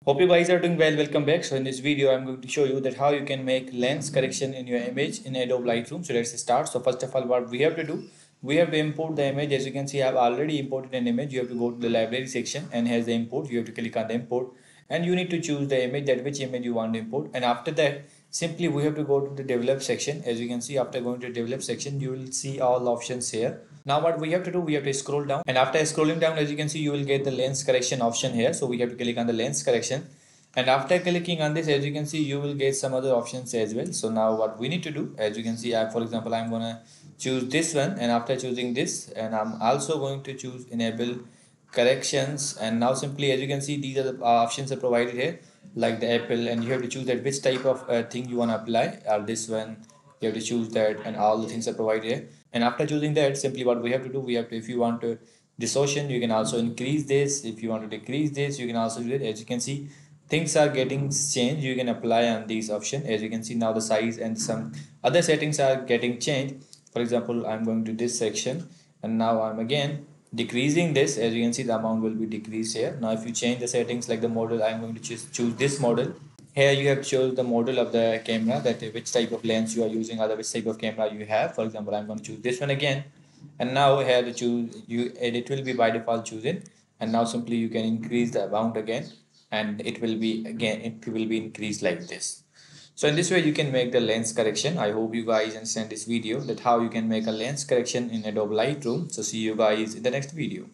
Hope you guys are doing well. Welcome back. So in this video, I'm going to show you that how you can make lens correction in your image in Adobe Lightroom. So let's start. So first of all, what we have to do, we have to import the image. As you can see, I have already imported an image. You have to go to the library section and has the import. You have to click on the import and you need to choose the image, that which image you want to import. And after that, simply we have to go to the develop section. As you can see, after going to develop section, you will see all options here. Now what we have to do, we have to scroll down, and after scrolling down, as you can see, you will get the lens correction option here. So we have to click on the lens correction, and after clicking on this, as you can see, you will get some other options as well. So now what we need to do, as you can see, for example, I'm gonna choose this one, and after choosing this, and I'm also going to choose enable corrections. And now simply, as you can see, these are the options are provided here, like the apple, and you have to choose that which type of thing you want to apply, or this one, you have to choose that, and all the things are provided here. And after choosing that, simply what we have to do, we have to, if you want to distortion, you can also increase this. If you want to decrease this, you can also do it. As you can see, things are getting changed. You can apply on these option. As you can see, now the size and some other settings are getting changed. For example, I'm going to this section, and now I'm again decreasing this. As you can see, the amount will be decreased here. Now if you change the settings, like the model, I'm going to choose this model. Here you have chosen the model of the camera, that which type of lens you are using, or which type of camera you have. For example, I'm going to choose this one again, and now here to choose you, and it will be by default chosen. And now simply you can increase the amount again, and it will be increased like this. So in this way you can make the lens correction. I hope you guys understand this video, that how you can make a lens correction in Adobe Lightroom. So see you guys in the next video.